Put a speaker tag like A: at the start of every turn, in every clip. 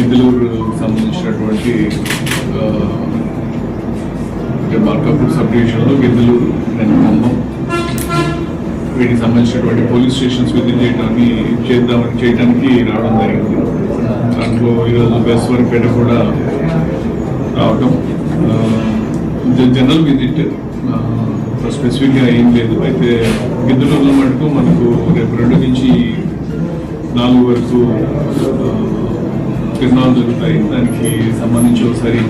A: గిద్దలూరు సంబంధించినటువంటి మార్కాపూర్ సబ్ డివిజన్లో గిద్దలూరు అండ్ ఖమ్మం వీటికి సంబంధించినటువంటి పోలీస్ స్టేషన్స్ విజిట్ చేయడానికి రావడం జరిగింది. దాంట్లో ఈరోజు బెస్వరపేట కూడా రావడం జనరల్ విజిట్, స్పెసిఫిక్గా ఏం లేదు. అయితే గిద్దలూరులో మటుకు మనకు రేపు 2 నుంచి 4 వరకు తిరునాళ్ళు జరుగుతాయి. దానికి సంబంధించి ఒకసారి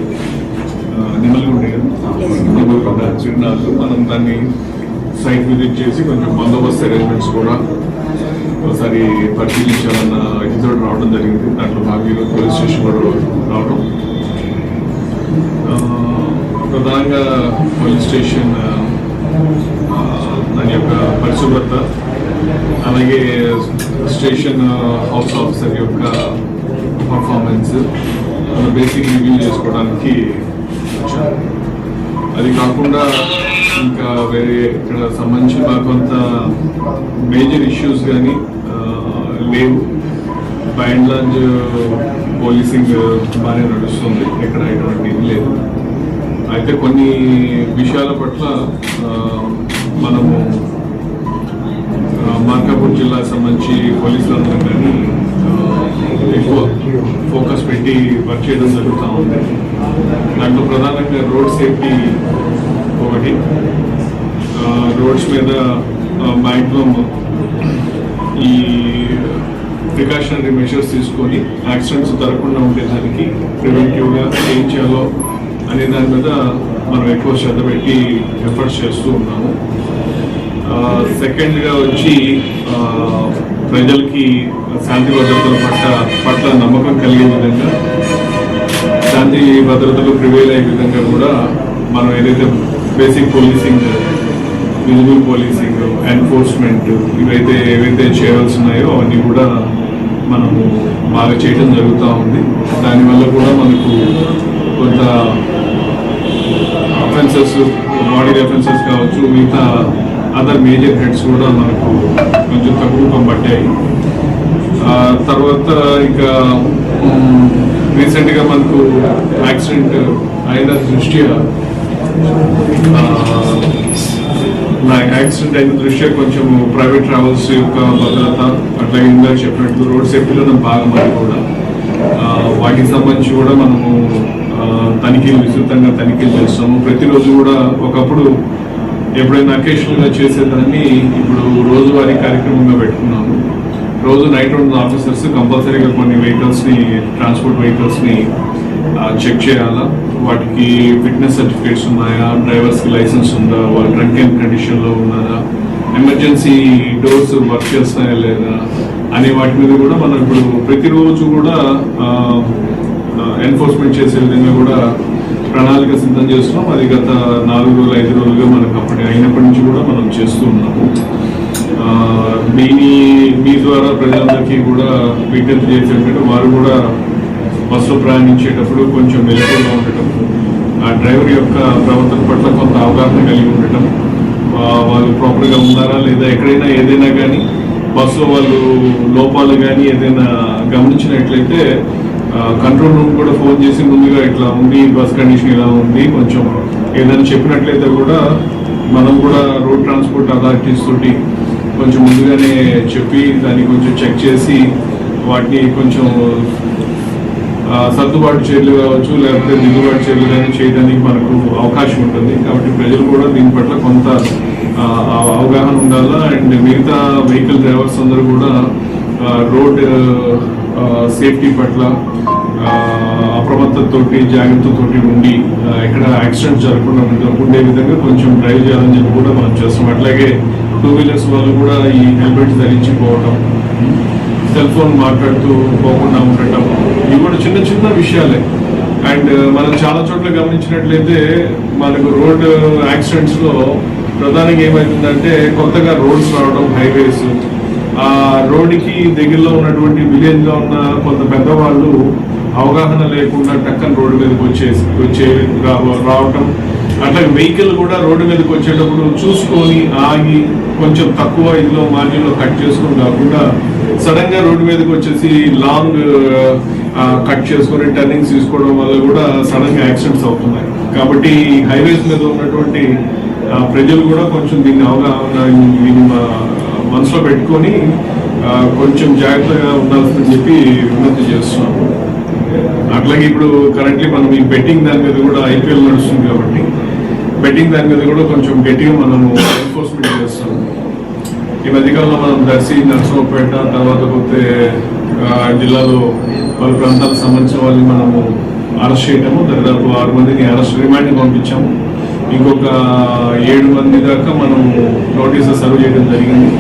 A: నిమ్మలగుండ తిరునాళ్ళు మనం దాన్ని సైట్ విజిట్ చేసి కొంచెం బందోబస్తు అరేంజ్మెంట్స్ కూడా ఒకసారి పరిశీలించాలన్న ఇదితో రావడం జరిగింది. దాంట్లో భాగంగా పోలీస్ స్టేషన్ కూడా రావడం, ప్రధానంగా పోలీస్ స్టేషన్ దాని యొక్క పరిశుభ్రత, అలాగే స్టేషన్ హౌస్ ఆఫీసర్ యొక్క పర్ఫార్మెన్స్ బేసిక్ రివ్యూ చేసుకోవడానికి వచ్చాను. అది కాకుండా ఇంకా వేరే ఇక్కడ సంబంధించి మాకు కొంత మేజర్ ఇష్యూస్ కానీ లేవు. బై అండ్ లార్జ్ పోలీసింగ్ బాగానే నడుస్తుంది, ఎక్కడ ఎటువంటి ఇది లేదు. అయితే కొన్ని విషయాల పట్ల మనము మార్కాపూర్ జిల్లాకు సంబంధించి పోలీసులందరూ కానీ ఎక్కువ ఫోకస్ పెట్టి వర్క్ చేయడం జరుగుతూ ఉంది. దాంట్లో ప్రధానంగా రోడ్ సేఫ్టీ ఒకటి. రోడ్స్ మీద మ్యాక్సిమం ఈ ప్రికాషనరీ మెషర్స్ తీసుకొని యాక్సిడెంట్స్ జరగకుండా ఉండేదానికి ప్రివెంటివ్గా ఏం చేయాలో అనే దాని మీద మనం ఎక్కువ శ్రద్ధ పెట్టి ఎఫర్ట్స్ చేస్తూ ఉన్నాము. సెకండ్గా వచ్చి ప్రజలకి శాంతి భద్రతల పట్ల నమ్మకం కలిగే విధంగా, శాంతి భద్రతలు ప్రివేల్ అయ్యే విధంగా కూడా మనం ఏదైతే basic policing, visible policing, enforcement ఏవైతే చేయాల్సి ఉన్నాయో అవన్నీ కూడా మనము బాగా చేయడం జరుగుతూ ఉంది. దానివల్ల కూడా మనకు కొంత అఫెన్సెస్, బాడీ అఫెన్సెస్ కావచ్చు, మిగతా అదర్ మేజర్ హెడ్స్ కూడా మనకు కొంచెం తగ్గుముఖం పట్టాయి. తర్వాత ఇంకా రీసెంట్గా మనకు యాక్సిడెంట్ అయిన దృష్ట్యా కొంచెం ప్రైవేట్ ట్రావెల్స్ యొక్క భద్రత, అట్లాగే ఇందాక చెప్పినట్టు రోడ్ సేఫ్టీలో భాగం అది కూడా. వాటికి సంబంధించి కూడా మనము విస్తృతంగా తనిఖీలు చేస్తాము. ప్రతిరోజు కూడా ఒకప్పుడు ఎప్పుడైనా అకేషనల్గా చేసేదాన్ని ఇప్పుడు రోజువారీ కార్యక్రమంగా పెట్టుకున్నాము. రోజు నైట్ రౌండ్ ఆఫీసర్స్ కంపల్సరీగా కొన్ని ట్రాన్స్పోర్ట్ వెహికల్స్ని చెక్ చేయాలా, వాటికి ఫిట్నెస్ సర్టిఫికేట్స్ ఉన్నాయా, డ్రైవర్స్కి లైసెన్స్ ఉందా, వాళ్ళు డ్రంక్ అండ్ కండిషన్లో ఉన్నారా, ఎమర్జెన్సీ డోర్స్ వర్క్ చేస్తున్నాయా లేదా అనే వాటి మీద కూడా మనం ఇప్పుడు ప్రతిరోజు కూడా ఎన్ఫోర్స్మెంట్ చేసే విధంగా కూడా ప్రణాళిక సిద్ధం చేస్తున్నాం. అది గత 4 రోజులు 5 రోజులుగా మనకు అయినప్పటి నుంచి కూడా మనం చేస్తూ ఉన్నాము. మీ ద్వారా ప్రజలందరికీ కూడా విజ్ఞప్తి చేసేటట్టు వారు కూడా బస్సులో ప్రయాణించేటప్పుడు కొంచెం మెలకువగా ఉండటం, ఆ డ్రైవర్ యొక్క ప్రవర్తన పట్ల కొంత అవగాహన కలిగి ఉండటం, వాళ్ళు ప్రాపర్గా ఉన్నారా లేదా, ఎక్కడైనా ఏదైనా కానీ బస్సులో వాళ్ళు లోపాలు కానీ ఏదైనా గమనించినట్లయితే కంట్రోల్ రూమ్ కూడా ఫోన్ చేసి ముందుగా ఇట్లా ఉంది, బస్ కండిషన్ ఇలా ఉంది, కొంచెం ఏదైనా చెప్పినట్లయితే కూడా మనం కూడా రోడ్ ట్రాన్స్పోర్ట్ అథారిటీస్ తోటి కొంచెం ముందుగానే చెప్పి దాన్ని కొంచెం చెక్ చేసి వాటిని కొంచెం సర్దుబాటు చర్యలు కావచ్చు, లేకపోతే దిద్దుబాటు చర్యలు కానీ చేయడానికి మనకు అవకాశం ఉంటుంది. కాబట్టి ప్రజలు కూడా దీని పట్ల కొంత అవగాహన ఉండాలా. అండ్ మిగతా వెహికల్ డ్రైవర్స్ అందరూ కూడా రోడ్ సేఫ్టీ పట్ల అప్రమత్తతోటి, జాగ్రత్తతోటి ఉండి ఎక్కడ యాక్సిడెంట్ జరగకుండా ఉండే విధంగా కొంచెం డ్రైవ్ చేయాలని చెప్పి కూడా మనం చేస్తాం. అట్లాగే 2 వీలర్స్ వాళ్ళు కూడా ఈ హెల్మెట్ ధరించి పోవటం, సెల్ ఫోన్ మాట్లాడుతూ పోకుండా ఉండటం, ఇవి కూడా చిన్న చిన్న విషయాలే. అండ్ మనం చాలా చోట్ల గమనించినట్లయితే మనకు రోడ్ యాక్సిడెంట్స్లో ప్రధానంగా ఏమవుతుందంటే కొత్తగా రోడ్స్ రావడం, హైవేస్, ఆ రోడ్డుకి దగ్గరలో ఉన్నటువంటి విలేజ్లో ఉన్న కొంత పెద్దవాళ్ళు అవగాహన లేకుండా టక్కన రోడ్డు మీదకి రావటం, అట్లాగే వెహికల్ కూడా రోడ్డు మీదకి వచ్చేటప్పుడు చూసుకొని ఆగి కొంచెం తక్కువ ఇదిలో మార్జిన్లో కట్ చేసుకొని కాకుండా సడన్ గా రోడ్డు మీదకి వచ్చేసి లాంగ్ కట్ చేసుకొని టర్నింగ్స్ తీసుకోవడం వల్ల కూడా సడన్ గా యాక్సిడెంట్స్ అవుతున్నాయి. కాబట్టి హైవేస్ మీద ఉన్నటువంటి ప్రజలు కూడా కొంచెం దీన్ని దీన్ని మనసులో పెట్టుకొని కొంచెం జాగ్రత్తగా ఉండాల్సిందని చెప్పి విజ్ఞప్తి చేస్తున్నాం. అట్లాగే ఇప్పుడు కరెంట్లీ మనం ఈ బెట్టింగ్ దాని మీద కూడా ఐపీఎల్ నడుస్తుంది కాబట్టి బెట్టింగ్ దాని మీద కూడా కొంచెం గట్టిగా మనము ఎన్ఫోర్స్మెంట్ చేస్తాం. ఈ మధ్యకాలంలో మనం దర్శి, నర్సరావుపేట, తర్వాత పోతే జిల్లాలో పలు ప్రాంతాలకు సంబంధించిన వాళ్ళని మనము అరెస్ట్ చేయటము, దాదాపు 6 మందిని అరెస్ట్ రిమాండ్కి పంపించాము. ఇంకొక 7 మంది దాకా మనం నోటీసెస్ సర్వ్ చేయడం జరిగింది.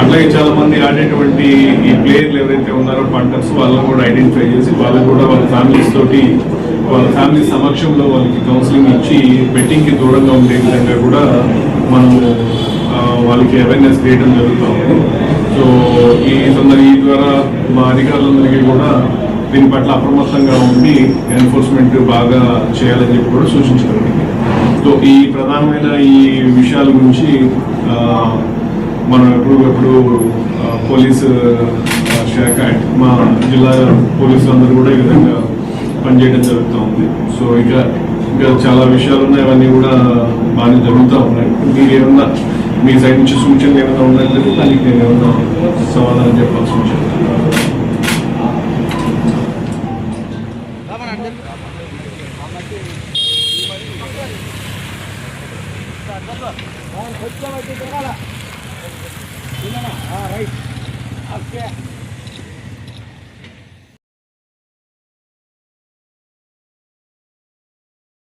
A: అట్లాగే చాలా మంది ఆడేటువంటి ఈ ప్లేయర్లు ఎవరైతే ఉన్నారో పంటర్స్ వాళ్ళని కూడా ఐడెంటిఫై చేసి వాళ్ళకు కూడా వాళ్ళ ఫ్యామిలీస్ తోటి వాళ్ళ ఫ్యామిలీ సమక్షంలో వాళ్ళకి కౌన్సిలింగ్ ఇచ్చి బెట్టింగ్కి దూరంగా ఉండే విధంగా కూడా మనము వాళ్ళకి అవేర్నెస్ చేయడం జరుగుతుంది. సో ఈ ద్వారా మా అధికారులందరికీ కూడా దీని పట్ల అప్రమత్తంగా ఉండి ఎన్ఫోర్స్మెంట్ బాగా చేయాలని చెప్పి కూడా సూచించడం. సో ఈ ప్రధానమైన ఈ విషయాల గురించి మనం ఎప్పుడు పోలీసు శాఖ మా జిల్లా పోలీసులందరూ కూడా ఈ విధంగా పనిచేయడం జరుగుతూ ఉంది. సో ఇంకా చాలా విషయాలు ఉన్నాయి, అవన్నీ కూడా బాగానే జరుగుతూ ఉన్నాయి. మీరు ఏమన్నా మీ సైడ్ నుంచి సూచనలు ఏమైనా ఉన్నట్లయితే దానికి నేను ఏమన్నా సమాధానం చెప్పాల్సి సూచన.
B: Right okay.